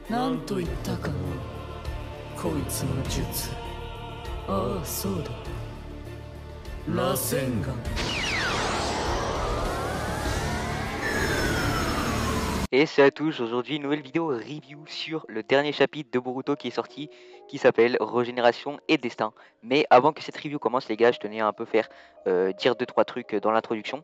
なんと言ったかな。こいつの術。ああ、そうだ。螺旋丸。Et c'est à tous, aujourd'hui une nouvelle vidéo review sur le dernier chapitre de Boruto qui est sorti, qui s'appelle Régénération et Destin. Mais avant que cette review commence les gars, je tenais à un peu faire dire 2-3 trucs dans l'introduction.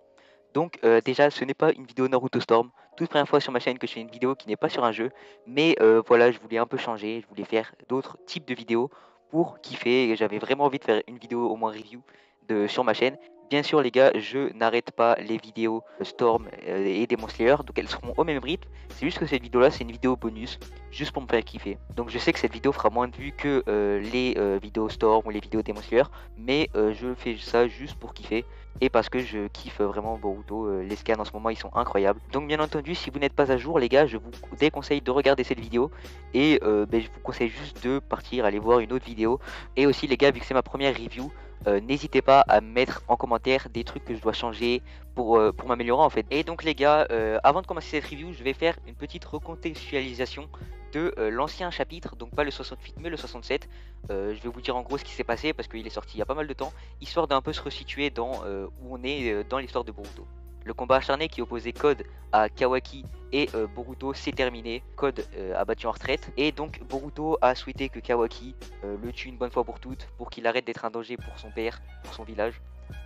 Donc déjà ce n'est pas une vidéo Naruto Storm, toute première fois sur ma chaîne que je fais une vidéo qui n'est pas sur un jeu, mais voilà, je voulais un peu changer, je voulais faire d'autres types de vidéos pour kiffer, et j'avais vraiment envie de faire une vidéo au moins review sur ma chaîne. Bien sûr les gars, je n'arrête pas les vidéos Storm et Demon Slayer, donc elles seront au même rythme, c'est juste que cette vidéo là c'est une vidéo bonus, juste pour me faire kiffer. Donc je sais que cette vidéo fera moins de vues que les vidéos Storm ou les vidéos Demon Slayer, mais je fais ça juste pour kiffer. Et parce que je kiffe vraiment Boruto, les scans en ce moment ils sont incroyables. Donc bien entendu si vous n'êtes pas à jour les gars, je vous déconseille de regarder cette vidéo. Et je vous conseille juste de partir, aller voir une autre vidéo. Et aussi les gars, vu que c'est ma première review, n'hésitez pas à mettre en commentaire des trucs que je dois changer pour m'améliorer en fait. Et donc les gars, avant de commencer cette review, je vais faire une petite recontextualisation de l'ancien chapitre, donc pas le 68 mais le 67. Je vais vous dire en gros ce qui s'est passé parce qu'il est sorti il y a pas mal de temps, histoire d'un peu se resituer dans où on est dans l'histoire de Boruto. Le combat acharné qui opposait Code à Kawaki et Boruto s'est terminé. Code a battu en retraite et donc Boruto a souhaité que Kawaki le tue une bonne fois pour toutes pour qu'il arrête d'être un danger pour son père, pour son village.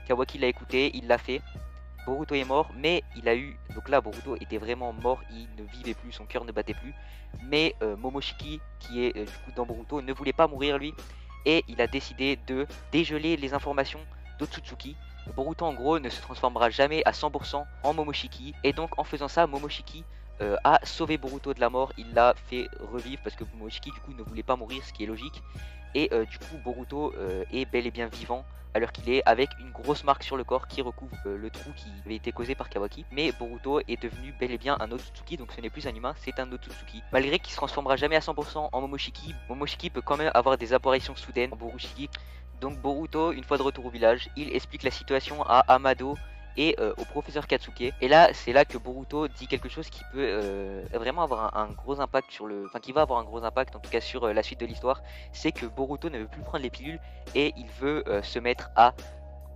Kawaki l'a écouté, il l'a fait. Boruto est mort, mais il a eu... Donc là, Boruto était vraiment mort, il ne vivait plus, son cœur ne battait plus. Mais Momoshiki, qui est du coup dans Boruto, ne voulait pas mourir lui. Et il a décidé de dégeler les informations d'Otsutsuki. Boruto en gros ne se transformera jamais à 100% en Momoshiki. Et donc en faisant ça, Momoshiki a sauvé Boruto de la mort. Il l'a fait revivre parce que Momoshiki du coup ne voulait pas mourir, ce qui est logique. Et du coup Boruto est bel et bien vivant à l'heure qu'il est, avec une grosse marque sur le corps qui recouvre le trou qui avait été causé par Kawaki. Mais Boruto est devenu bel et bien un Otsutsuki, donc ce n'est plus un humain, c'est un Otsutsuki. Malgré qu'il se transformera jamais à 100% en Momoshiki, Momoshiki peut quand même avoir des apparitions soudaines en Borushiki. Donc Boruto, une fois de retour au village, il explique la situation à Amado et au professeur Katsuki. Et là, c'est là que Boruto dit quelque chose qui peut vraiment avoir un gros impact sur le... Enfin, qui va avoir un gros impact en tout cas sur la suite de l'histoire. C'est que Boruto ne veut plus prendre les pilules et il veut se mettre à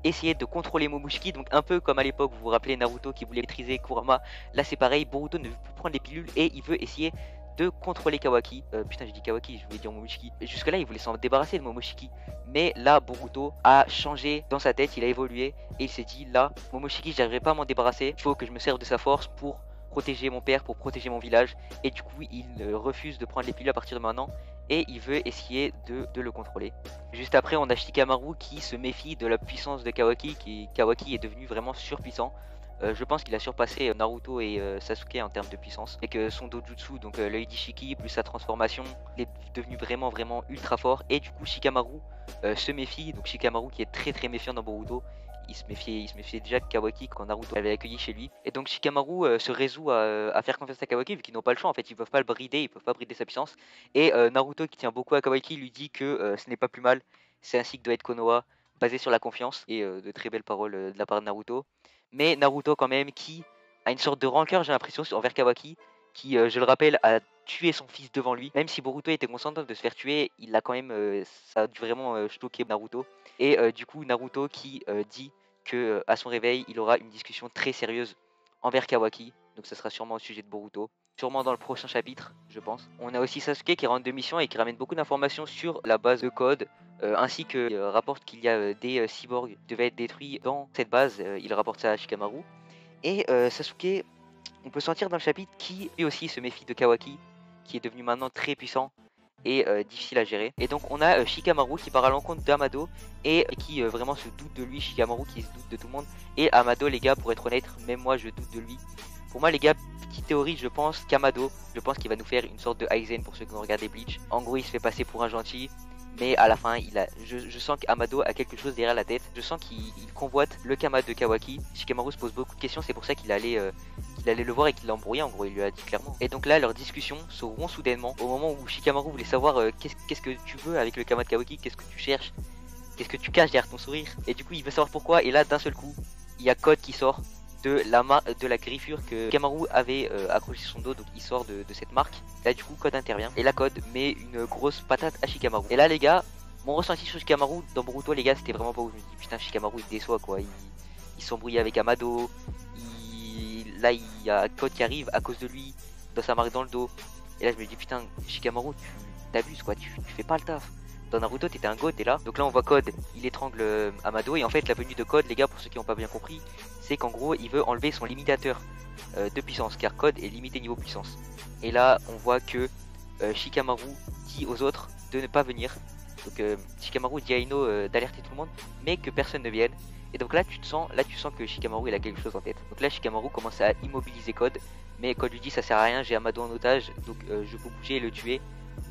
essayer de contrôler Momoshiki. Donc un peu comme à l'époque, vous vous rappelez Naruto qui voulait maîtriser Kurama. Là c'est pareil, Boruto ne veut plus prendre les pilules et il veut essayer de contrôler Kawaki. Putain, j'ai dit Kawaki, je voulais dire Momoshiki. Jusque là il voulait s'en débarrasser de Momoshiki. Mais là Boruto a changé dans sa tête, il a évolué et il s'est dit là Momoshiki j'arriverai pas à m'en débarrasser, il faut que je me serve de sa force pour protéger mon père, pour protéger mon village. Et du coup il refuse de prendre les pilules à partir de maintenant et il veut essayer de le contrôler. Juste après on a Shikamaru qui se méfie de la puissance de Kawaki, Kawaki est devenu vraiment surpuissant. Je pense qu'il a surpassé Naruto et Sasuke en termes de puissance, et que son dojutsu, donc l'œil d'Ishiki plus sa transformation, il est devenu vraiment ultra fort. Et du coup Shikamaru se méfie, donc Shikamaru qui est très méfiant dans Boruto, il se méfiait déjà de Kawaki quand Naruto l'avait accueilli chez lui. Et donc Shikamaru se résout à faire confiance à Kawaki vu qu'ils n'ont pas le choix en fait, ils peuvent pas le brider, ils peuvent pas brider sa puissance. Et Naruto qui tient beaucoup à Kawaki lui dit que ce n'est pas plus mal, c'est ainsi que doit être Konoha, basé sur la confiance. Et de très belles paroles de la part de Naruto. Mais Naruto quand même qui a une sorte de rancœur j'ai l'impression envers Kawaki, qui je le rappelle a tué son fils devant lui. Même si Boruto était consentant de se faire tuer, il a quand même, ça a dû vraiment choquer Naruto. Et du coup Naruto qui dit que à son réveil il aura une discussion très sérieuse envers Kawaki. Donc ça sera sûrement au sujet de Boruto, sûrement dans le prochain chapitre je pense. On a aussi Sasuke qui rentre de mission et qui ramène beaucoup d'informations sur la base de Code. Ainsi que rapporte qu'il y a des cyborgs qui devaient être détruits dans cette base, il rapporte ça à Shikamaru. Et Sasuke, on peut sentir dans le chapitre qui lui aussi se méfie de Kawaki, qui est devenu maintenant très puissant et difficile à gérer. Et donc on a Shikamaru qui part à l'encontre d'Amado et qui vraiment se doute de lui, Shikamaru qui se doute de tout le monde. Et Amado les gars, pour être honnête, même moi je doute de lui. Pour moi les gars, petite théorie, je pense qu'Amado, qu'il va nous faire une sorte de Aizen pour ceux qui ont regardé Bleach. En gros il se fait passer pour un gentil, mais à la fin je sens qu'Amado a quelque chose derrière la tête. Je sens qu'il convoite le Kama de Kawaki. Shikamaru se pose beaucoup de questions, c'est pour ça qu'il allait le voir et qu'il l'a embrouillé, en gros il lui a dit clairement. Et donc là leurs discussions se rompt soudainement au moment où Shikamaru voulait savoir qu'est-ce que tu veux avec le Kama de Kawaki, qu'est-ce que tu cherches, qu'est-ce que tu caches derrière ton sourire. Et du coup il veut savoir pourquoi, et là d'un seul coup il y a Code qui sort de la griffure que Shikamaru avait accroché sur son dos, donc il sort de cette marque. Là du coup Code intervient et la Code met une grosse patate à Shikamaru. Et là les gars, mon ressenti sur Shikamaru dans Boruto les gars, c'était vraiment pas ouf. Je me dis putain, Shikamaru il déçoit quoi, il s'embrouille avec Amado, là il y a Code qui arrive à cause de lui, dans sa marque dans le dos. Et là je me dis putain, Shikamaru tu t'abuses quoi, tu fais pas le taf. Dans Naruto t'étais un god, t'es là. Donc là on voit Code, il étrangle Amado. Et en fait la venue de Code les gars, pour ceux qui n'ont pas bien compris, c'est qu'en gros il veut enlever son limitateur de puissance, car Code est limité niveau puissance. Et là on voit que Shikamaru dit aux autres de ne pas venir. Donc Shikamaru dit à Ino d'alerter tout le monde, mais que personne ne vienne. Et donc là tu sens que Shikamaru il a quelque chose en tête. Donc là Shikamaru commence à immobiliser Code, mais Code lui dit ça sert à rien, j'ai Amado en otage, donc je peux bouger et le tuer.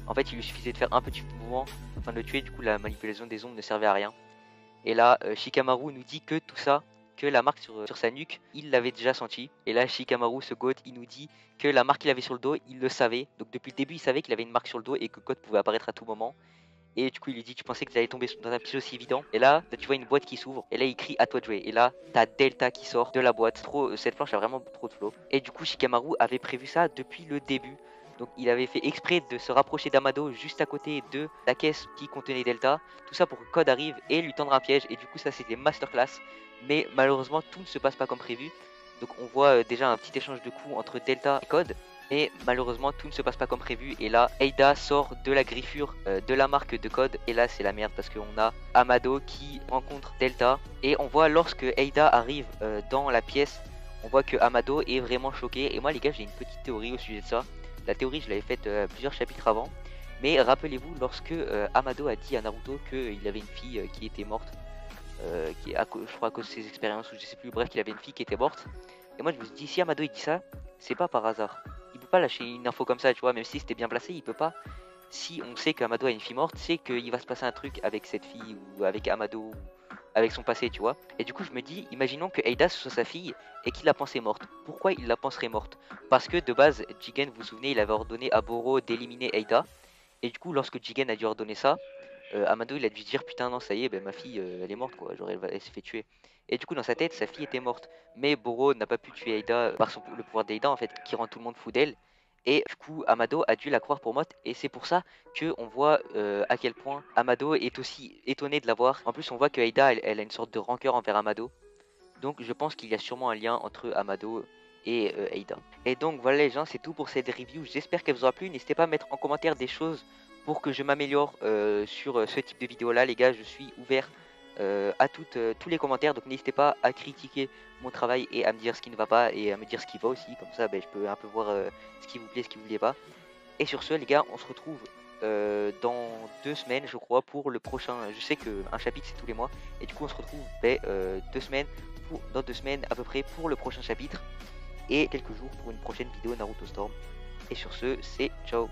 En fait il lui suffisait de faire un petit mouvement afin de le tuer, du coup la manipulation des ombres ne servait à rien. Et là Shikamaru nous dit que tout ça, que la marque sur sa nuque, il l'avait déjà senti. Et là Shikamaru, ce goat, il nous dit que la marque qu'il avait sur le dos, il le savait. Donc depuis le début il savait qu'il avait une marque sur le dos et que Code pouvait apparaître à tout moment. Et du coup il lui dit tu pensais que tu allais tomber dans un piège aussi évident. Et là tu vois une boîte qui s'ouvre et là il crie à toi de jouer. Et là t'as Delta qui sort de la boîte. Cette planche a vraiment trop de flow. Et du coup Shikamaru avait prévu ça depuis le début. Donc il avait fait exprès de se rapprocher d'Amado juste à côté de la caisse qui contenait Delta. Tout ça pour que Code arrive et lui tendre un piège. Et du coup ça c'était masterclass. Mais malheureusement tout ne se passe pas comme prévu. Donc on voit déjà un petit échange de coups entre Delta et Code. Mais malheureusement tout ne se passe pas comme prévu. Et là Eida sort de la griffure de la marque de Code. Et là c'est la merde parce qu'on a Amado qui rencontre Delta. Et on voit lorsque Eida arrive dans la pièce, on voit que Amado est vraiment choqué. Et moi les gars j'ai une petite théorie au sujet de ça. La théorie je l'avais faite plusieurs chapitres avant. Mais rappelez-vous lorsque Amado a dit à Naruto qu'il avait une fille qui était morte. Je crois à cause de ses expériences ou je sais plus, bref qu'il avait une fille qui était morte. Et moi je me suis dit si Amado il dit ça, c'est pas par hasard. Il peut pas lâcher une info comme ça, tu vois, même si c'était bien placé, il peut pas. Si on sait qu'Amado a une fille morte, c'est qu'il va se passer un truc avec cette fille ou avec Amado, ou avec son passé, tu vois. Et du coup je me dis, imaginons que Eida ce soit sa fille et qu'il la pensait morte. Pourquoi il la penserait morte? Parce que de base, Jigen, vous vous souvenez, il avait ordonné à Boro d'éliminer Eida. Et du coup lorsque Jigen a dû ordonner ça, Amado il a dû se dire putain non ça y est, ben, ma fille elle est morte quoi, genre elle s'est fait tuer. Et du coup dans sa tête sa fille était morte. Mais Boro n'a pas pu tuer Eida par le pouvoir d'Eida en fait qui rend tout le monde fou d'elle. Et du coup Amado a dû la croire pour morte. Et c'est pour ça que on voit à quel point Amado est aussi étonné de la voir. En plus on voit que Eida elle a une sorte de rancœur envers Amado. Donc je pense qu'il y a sûrement un lien entre Amado et Eida. Et donc voilà les gens, c'est tout pour cette review. J'espère qu'elle vous aura plu. N'hésitez pas à mettre en commentaire des choses pour que je m'améliore sur ce type de vidéo là les gars. Je suis ouvert à tous les commentaires, donc n'hésitez pas à critiquer mon travail et à me dire ce qui ne va pas et à me dire ce qui va aussi, comme ça ben, je peux un peu voir ce qui vous plaît, ce qui vous plaît pas. Et sur ce les gars, on se retrouve dans 2 semaines je crois pour le prochain. Je sais qu'un chapitre c'est tous les mois et du coup on se retrouve ben, dans 2 semaines à peu près pour le prochain chapitre et quelques jours pour une prochaine vidéo Naruto Storm. Et sur ce c'est ciao.